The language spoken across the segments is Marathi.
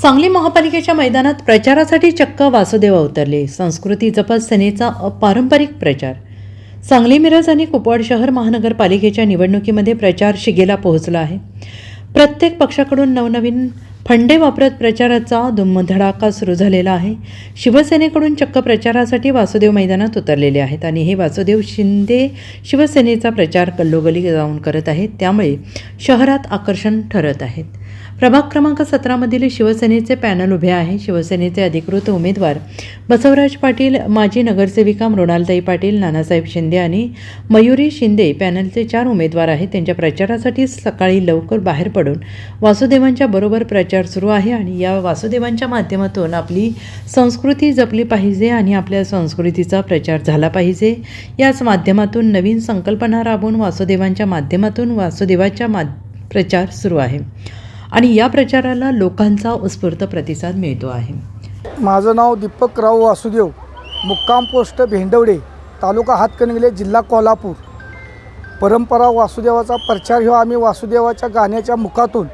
सांगली महापालिकेच्या मैदानात प्रचारासाठी चक्क वासुदेव अवतरले. संस्कृती जपत सेनेचा पारंपरिक प्रचार. सांगली, मिरज आणि कुपवाड शहर महानगरपालिकेच्या निवडणुकीमध्ये प्रचार शिगेला पोहोचला आहे. प्रत्येक पक्षाकडून नवनवीन फंडे वापरत प्रचाराचा धुमधडाका सुरू झालेला आहे. शिवसेनेकडून चक्क प्रचारासाठी वासुदेव मैदानात उतरलेले आहेत आणि हे वासुदेव शिंदे शिवसेनेचा प्रचार गल्लोगल्ली जाऊन करत आहेत. त्यामुळे शहरात आकर्षण ठरत आहेत. प्रभाग क्रमांक 17मधील शिवसेनेचे पॅनल उभे आहे. शिवसेनेचे अधिकृत उमेदवार बसवराज पाटील, माजी नगरसेविका मृणालताई पाटील, नानासाहेब शिंदे आणि मयुरी शिंदे पॅनलचे 4 उमेदवार आहेत. त्यांच्या प्रचारासाठी सकाळी लवकर बाहेर पडून वासुदेवांच्या बरोबर प्रचार सुरू आहे आणि या वासुदेवांच्या माध्यमातून आपली संस्कृती जपली पाहिजे आणि आपल्या संस्कृतीचा प्रचार झाला पाहिजे. याच माध्यमातून नवीन संकल्पना राबवून वासुदेवांच्या माध्यमातून प्रचार सुरू आहे आणि या प्रचाराला लोकांचा उत्स्फूर्त प्रतिसाद मिळतो आहे. माझं नाव दीपकराव वासुदेव, मुक्काम पोस्ट भेंडवडे, तालुका हातकणंगले, जिल्हा कोल्हापूर. परंपरा वासुदेवाचा प्रचार ह्यो आम्ही वासुदेवाच्या गाण्याच्या मुखातून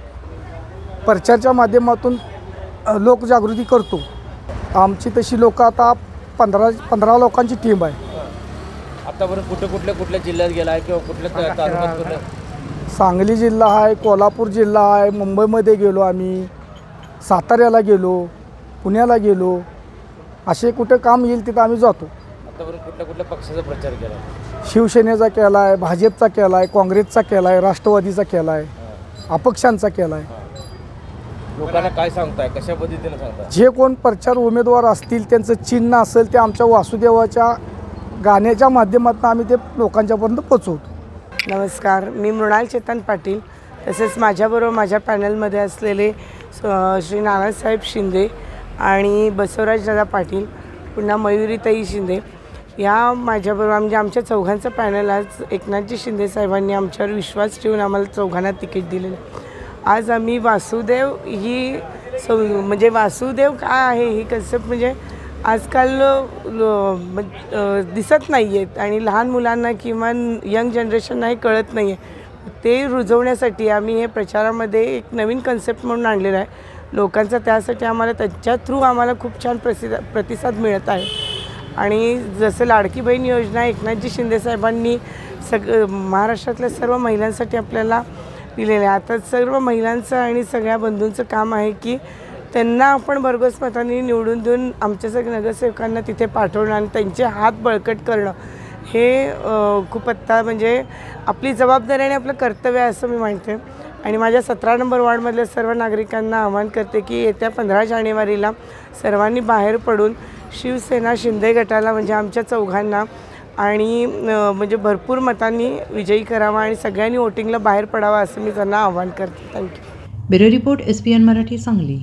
प्रचाराच्या माध्यमातून लोकजागृती करतो. आमची तशी लोक आता 15 लोकांची टीम आहे. आतापर्यंत कुठल्या जिल्ह्यात गेला आहे किंवा कुठल्या तालुक्यात? सांगली जिल्हा आहे, कोल्हापूर जिल्हा आहे, मुंबईमध्ये गेलो आम्ही, साताऱ्याला गेलो, पुण्याला गेलो. असे कुठं काम येईल तिथं आम्ही जातो. आतापर्यंत कुठल्या पक्षाचा प्रचार केला? शिवसेनेचा केला आहे, भाजपचा केला आहे, काँग्रेसचा केला आहे, राष्ट्रवादीचा केला आहे, अपक्षांचा केला आहे. लोकांना काय सांगताय, कशा पद्धतीने सांगताय? जे कोण प्रचार उमेदवार असतील त्यांचं चिन्ह असेल ते आमच्या वासुदेवाच्या गाण्याच्या माध्यमातून आम्ही ते लोकांच्यापर्यंत पोचवतो. नमस्कार, मी मृणाल चेतन पाटील, तसेच माझ्याबरोबर माझ्या पॅनलमध्ये असलेले श्री नानासाहेब शिंदे आणि बसवराज दादा पाटील, पुन्हा मयुरीताई शिंदे, या माझ्याबरोबर म्हणजे आमच्या चौघांचं पॅनल. आज एकनाथजी शिंदे साहेबांनी आमच्यावर विश्वास ठेवून आम्हाला चौघांना तिकीट दिलेलं. आज आम्ही वासुदेव ही म्हणजे वासुदेव काय आहे ही कन्सेप्ट म्हणजे आजकाल दिसत नाही आहेत आणि लहान मुलांना किंवा यंग जनरेशनना हे कळत नाही आहे. ते रुजवण्यासाठी आम्ही हे प्रचारामध्ये एक नवीन कन्सेप्ट म्हणून आणलेलं आहे लोकांचा. त्यासाठी आम्हाला त्याच्या थ्रू आम्हाला खूप छान प्रतिसाद मिळत आहे. आणि जसं लाडकी बहीण योजना एकनाथजी शिंदे साहेबांनी महाराष्ट्रातल्या सर्व महिलांसाठी आपल्याला दिलेलं आहे. आता सर्व महिलांचं आणि सगळ्या बंधूंचं काम आहे की त्यांना आपण भरघोस मतांनी निवडून देऊन आमच्या सगळ्या नगरसेवकांना तिथे पाठवणं आणि त्यांचे हात बळकट करणं हे खूप आत्ता म्हणजे आपली जबाबदारी आणि आपलं कर्तव्य आहे असं मी मानते. आणि माझ्या 17 नंबर वॉर्डमधल्या सर्व नागरिकांना आवाहन करते की येत्या 15 जानेवारीला सर्वांनी बाहेर पडून शिवसेना शिंदे गटाला म्हणजे आमच्या चौघांना आणि म्हणजे भरपूर मतांनी विजयी करावा आणि सगळ्यांनी वोटिंगला बाहेर पडावा असं मी त्यांना आवाहन करते. Thank you. Bureau report, SPN Marathi, Sangli.